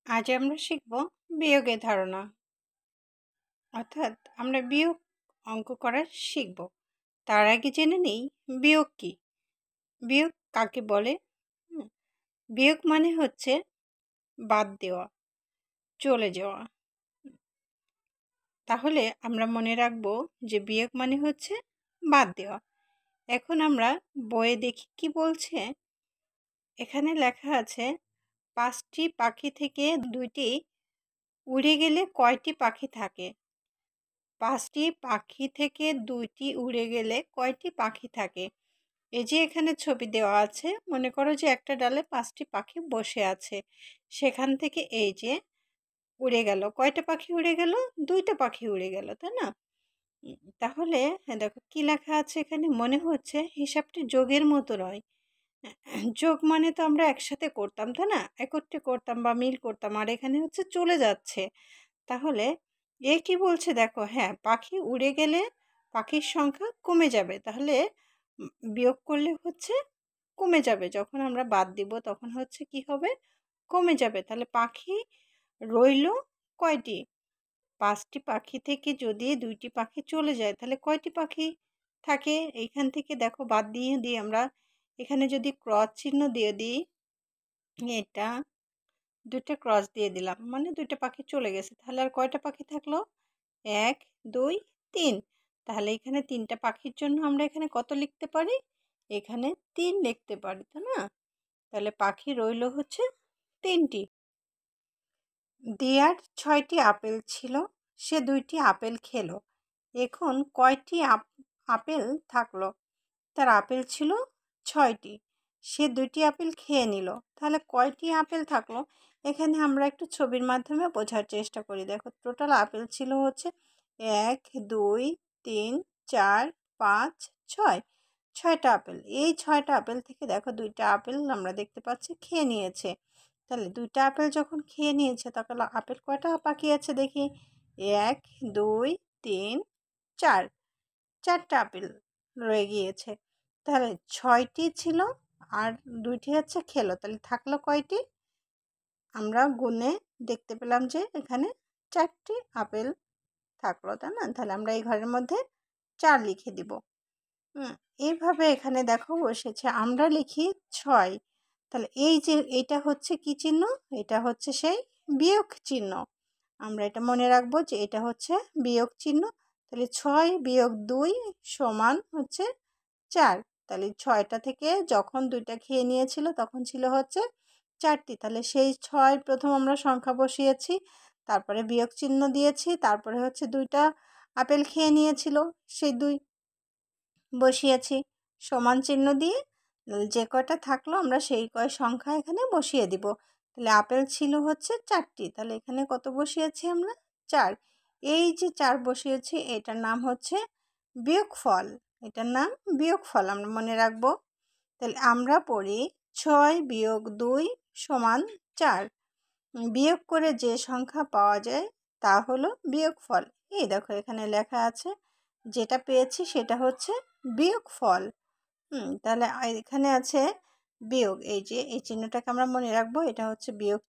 আজ আমরা শিখব বিয়োগের ধারণা, অর্থাৎ আমরা বিয়োগ অঙ্ক করা শিখব। তার আগে জেনে নেই বিয়োগ কি। বিয়োগ কাকে বলে? বিয়োগ মানে হচ্ছে বাদ দেওয়া, চলে যাওয়া। তাহলে আমরা মনে রাখব যে বিয়োগ মানে হচ্ছে বাদ দেওয়া। এখন আমরা বইয়ে দেখি কি বলছে। এখানে লেখা আছে 5টি পাখি থেকে 2টি উড়ে গেলে কয়টি পাখি থাকে? 5টি পাখি থেকে 2টি উড়ে গেলে কয়টি পাখি থাকে? এই যে এখানে ছবি দেওয়া আছে, মনে করো যে একটা ডালে 5টি পাখি বসে আছে, সেখান থেকে এই যে উড়ে গেল, কয়টা পাখি উড়ে গেল? 2টা পাখি উড়ে গেল, তাই না? তাহলে দেখো কি লেখা আছে এখানে, মনে হচ্ছে হিসাবটি যোগের মতো নয়। যোগ মানে তো আমরা একসাথে করতাম, তাই না? একত্রে করতাম বা মিল করতাম, আর এখানে হচ্ছে চলে যাচ্ছে। তাহলে এ কি বলছে দেখো, হ্যাঁ পাখি উড়ে গেলে পাখির সংখ্যা কমে যাবে। তাহলে বিয়োগ করলে হচ্ছে কমে যাবে, যখন আমরা বাদ দিব তখন হচ্ছে কি হবে? কমে যাবে। তাহলে পাখি রইল কয়টি? 5টি পাখি থেকে যদি 2টি পাখি চলে যায় তাহলে কয়টি পাখি থাকে? এইখান থেকে দেখো বাদ দিয়ে দিই আমরা, এখানে যদি ক্রস চিহ্ন দিয়ে দিই, এটা 2টা ক্রস দিয়ে দিলাম, মানে 2টা পাখি চলে গেছে। তাহলে আর কয়টা পাখি থাকলো? 1 2 3। তাহলে এখানে 3টা পাখির জন্য আমরা এখানে কত লিখতে পারি? এখানে 3 লিখতে পারি, তাই না? তাহলে পাখি রইল হচ্ছে 3টি। দিয়ার 6টি আপেল ছিল, সে 2টি আপেল খেলো। এখন কয়টি আপেল থাকলো? তার আপেল ছিল 6টি, সে 2টি আপেল খেয়ে নিল, তাহলে কয়টি আপেল থাকলো? এখানে আমরা একটু ছবির মাধ্যমে বোঝার চেষ্টা করি। দেখো টোটাল আপেল ছিল হচ্ছে 1 2 3 4 5 6, 6টা আপেল। এই 6টা আপেল থেকে দেখো 2টা আপেল আমরা দেখতে পাচ্ছি খেয়ে নিয়েছে। তাহলে 2টা আপেল যখন খেয়ে নিয়েছে তখন আপেল কয়টা বাকি আছে দেখি? 1 2 3 4, 4টা আপেল রয়ে গিয়েছে। তাহলে 6টি ছিল আর 2টি হচ্ছে খেলো, তাহলে থাকলো কয়টি? আমরা গুনে দেখতে পেলাম যে এখানে 4টি আপেল থাকলো, তাই না? তাহলে আমরা এই ঘরের মধ্যে 4 লিখে দিব। এইভাবে এখানে দেখো বসেছে, আমরা লিখি 6। তাহলে এই যে এটা হচ্ছে কি চিহ্ন? এটা হচ্ছে সেই বিয়োগ চিহ্ন। আমরা এটা মনে রাখবো যে এটা হচ্ছে বিয়োগ চিহ্ন। তাহলে 6 বিয়োগ 2 সমান হচ্ছে 4। তাহলে 6টা থেকে যখন 2টা খেয়ে নিয়েছিল তখন ছিল হচ্ছে 4টি। তাহলে সেই 6 প্রথম আমরা সংখ্যা বসিয়েছি, তারপরে বিয়োগ চিহ্ন দিয়েছি, তারপরে হচ্ছে 2টা আপেল খেয়ে নিয়েছিল, সেই 2 বসিয়েছি, সমান চিহ্ন দিয়ে যে কয়টা থাকলো আমরা সেই কয় সংখ্যা এখানে বসিয়ে দিব। তাহলে আপেল ছিল হচ্ছে 4টি, তাহলে এখানে কত বসিয়েছি আমরা? 4। এই যে 4 বসিয়েছি এটার নাম হচ্ছে বিয়োগফল। এটার নাম বিয়োগফল, আমরা মনে রাখবো। তাহলে আমরা পড়ি 6 বিয়োগ 2 সমান 4। বিয়োগ করে যে সংখ্যা পাওয়া যায় তা হলো বিয়োগফল। এই দেখো এখানে লেখা আছে, যেটা পেয়েছি সেটা হচ্ছে বিয়োগফল। তাহলে এখানে আছে বিয়োগ, এই যে এই চিহ্নটাকে আমরা মনে রাখবো, এটা হচ্ছে বিয়োগ